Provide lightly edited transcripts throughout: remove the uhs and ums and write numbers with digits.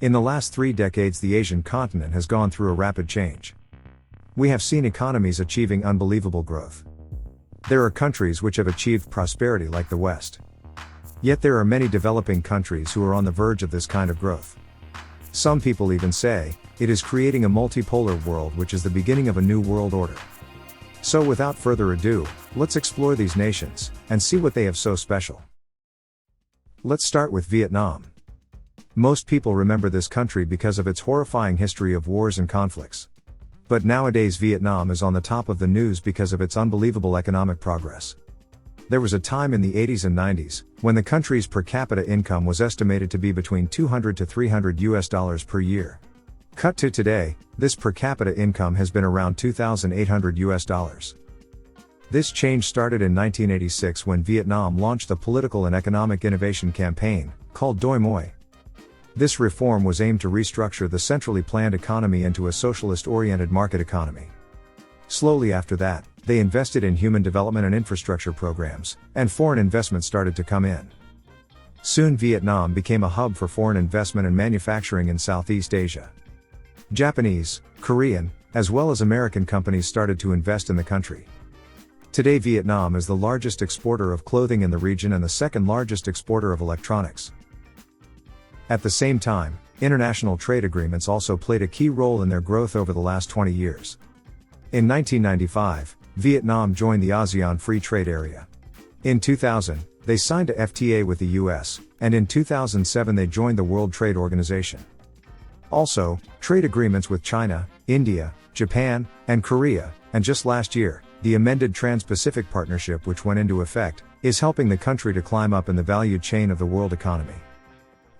In the last 3 decades, the Asian continent has gone through a rapid change. We have seen economies achieving unbelievable growth. There are countries which have achieved prosperity like the West. Yet there are many developing countries who are on the verge of this kind of growth. Some people even say, it is creating a multipolar world which is the beginning of a new world order. So without further ado, let's explore these nations, and see what they have so special. Let's start with Vietnam. Most people remember this country because of its horrifying history of wars and conflicts. But nowadays Vietnam is on the top of the news because of its unbelievable economic progress. There was a time in the 80s and 90s, when the country's per capita income was estimated to be between $200 to $300 per year. Cut to today, this per capita income has been around $2,800. This change started in 1986 when Vietnam launched a political and economic innovation campaign, called Doi Moi. This reform was aimed to restructure the centrally planned economy into a socialist-oriented market economy. Slowly after that, they invested in human development and infrastructure programs, and foreign investment started to come in. Soon Vietnam became a hub for foreign investment and manufacturing in Southeast Asia. Japanese, Korean, as well as American companies started to invest in the country. Today Vietnam is the largest exporter of clothing in the region and the second largest exporter of electronics. At the same time, international trade agreements also played a key role in their growth over the last 20 years. In 1995, Vietnam joined the ASEAN Free Trade Area. In 2000, they signed a FTA with the US, and in 2007 they joined the World Trade Organization. Also, trade agreements with China, India, Japan, and Korea, and just last year, the amended Trans-Pacific Partnership which went into effect, is helping the country to climb up in the value chain of the world economy.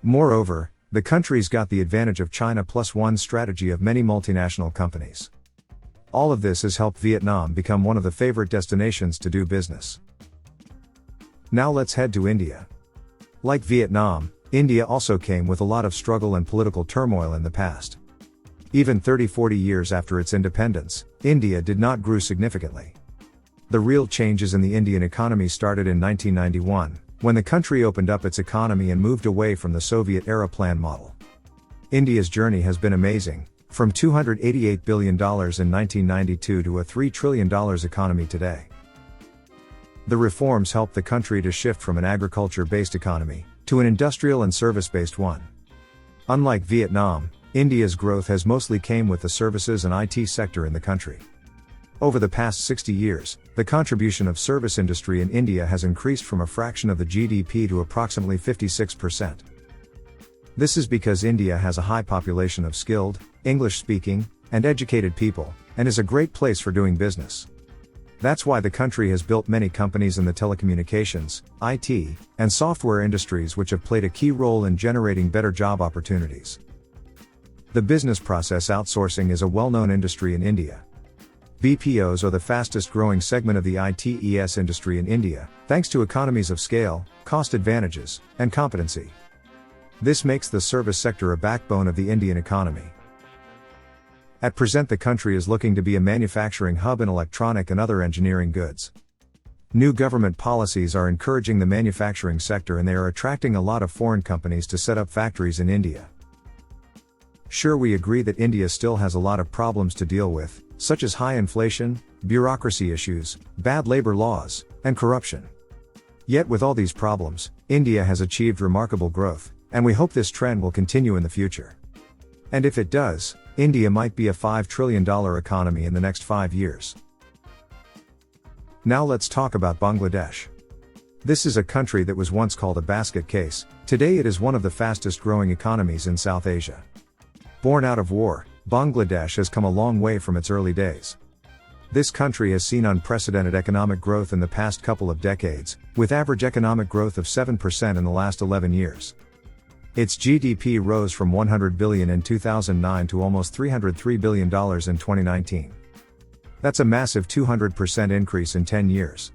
Moreover, the country's got the advantage of China Plus One strategy of many multinational companies. All of this has helped Vietnam become one of the favorite destinations to do business. Now let's head to India. Like Vietnam, India also came with a lot of struggle and political turmoil in the past. Even 30-40 years after its independence, India did not grow significantly. The real changes in the Indian economy started in 1991, when the country opened up its economy and moved away from the Soviet-era plan model. India's journey has been amazing, from $288 billion in 1992 to a $3 trillion economy today. The reforms helped the country to shift from an agriculture-based economy to an industrial and service-based one. Unlike Vietnam, India's growth has mostly came with the services and IT sector in the country. Over the past 60 years, the contribution of service industry in India has increased from a fraction of the GDP to approximately 56%. This is because India has a high population of skilled, English-speaking, and educated people, and is a great place for doing business. That's why the country has built many companies in the telecommunications, IT, and software industries which have played a key role in generating better job opportunities. The business process outsourcing is a well-known industry in India. BPOs are the fastest growing segment of the ITES industry in India, thanks to economies of scale, cost advantages, and competency. This makes the service sector a backbone of the Indian economy. At present the country is looking to be a manufacturing hub in electronic and other engineering goods. New government policies are encouraging the manufacturing sector and they are attracting a lot of foreign companies to set up factories in India. Sure, we agree that India still has a lot of problems to deal with, such as high inflation, bureaucracy issues, bad labor laws, and corruption. Yet with all these problems, India has achieved remarkable growth, and we hope this trend will continue in the future. And if it does, India might be a $5 trillion economy in the next 5 years. Now let's talk about Bangladesh. This is a country that was once called a basket case. Today it is one of the fastest growing economies in South Asia. Born out of war, Bangladesh has come a long way from its early days. This country has seen unprecedented economic growth in the past couple of decades, with average economic growth of 7% in the last 11 years. Its GDP rose from $100 billion in 2009 to almost $303 billion in 2019. That's a massive 200% increase in 10 years.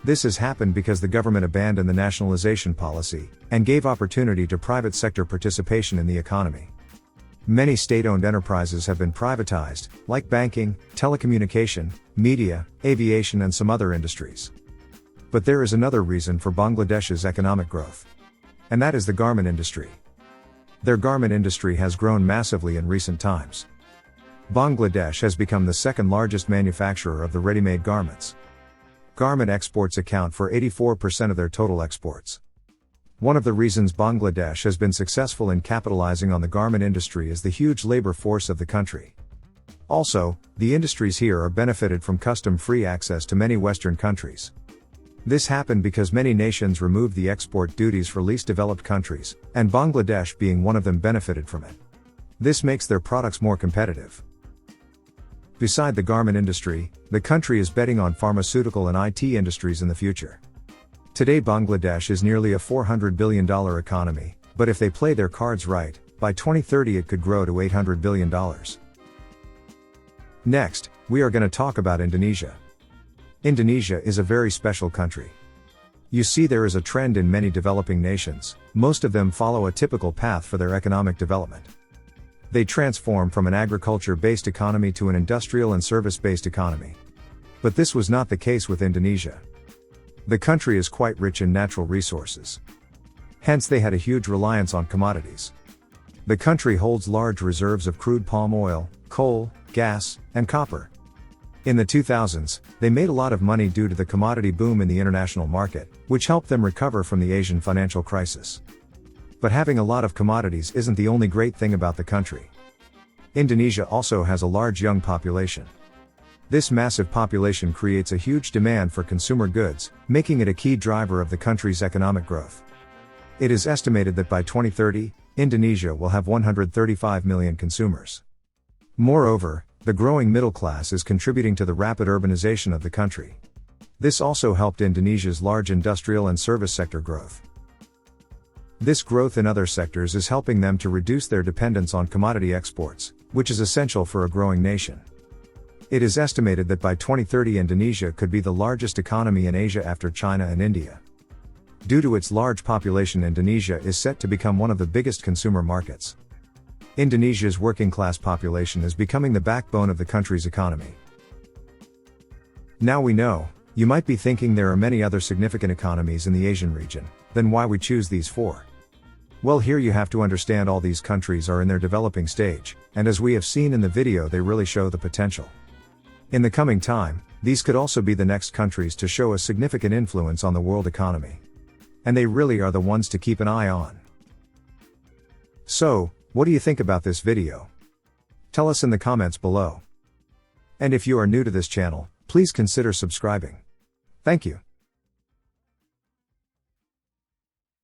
This has happened because the government abandoned the nationalization policy, and gave opportunity to private sector participation in the economy. Many state-owned enterprises have been privatized, like banking, telecommunication, media, aviation and some other industries. But there is another reason for Bangladesh's economic growth. And that is the garment industry. Their garment industry has grown massively in recent times. Bangladesh has become the second largest manufacturer of the ready-made garments. Garment exports account for 84% of their total exports. One of the reasons Bangladesh has been successful in capitalizing on the garment industry is the huge labor force of the country. Also, the industries here are benefited from custom-free access to many Western countries. This happened because many nations removed the export duties for least developed countries, and Bangladesh being one of them benefited from it. This makes their products more competitive. Beside the garment industry, the country is betting on pharmaceutical and IT industries in the future. Today Bangladesh is nearly a $400 billion economy, but if they play their cards right, by 2030 it could grow to $800 billion. Next, we are going to talk about Indonesia. Indonesia is a very special country. You see, there is a trend in many developing nations, most of them follow a typical path for their economic development. They transform from an agriculture-based economy to an industrial and service-based economy. But this was not the case with Indonesia. The country is quite rich in natural resources. Hence they had a huge reliance on commodities. The country holds large reserves of crude palm oil, coal, gas, and copper. In the 2000s, they made a lot of money due to the commodity boom in the international market, which helped them recover from the Asian financial crisis. But having a lot of commodities isn't the only great thing about the country. Indonesia also has a large young population. This massive population creates a huge demand for consumer goods, making it a key driver of the country's economic growth. It is estimated that by 2030, Indonesia will have 135 million consumers. Moreover, the growing middle class is contributing to the rapid urbanization of the country. This also helped Indonesia's large industrial and service sector growth. This growth in other sectors is helping them to reduce their dependence on commodity exports, which is essential for a growing nation. It is estimated that by 2030 Indonesia could be the largest economy in Asia after China and India. Due to its large population, Indonesia is set to become one of the biggest consumer markets. Indonesia's working class population is becoming the backbone of the country's economy. Now we know, you might be thinking there are many other significant economies in the Asian region, then why we choose these four? Well, here you have to understand all these countries are in their developing stage, and as we have seen in the video, they really show the potential. In the coming time, these could also be the next countries to show a significant influence on the world economy. And they really are the ones to keep an eye on. So, what do you think about this video? Tell us in the comments below. And if you are new to this channel, please consider subscribing. Thank you.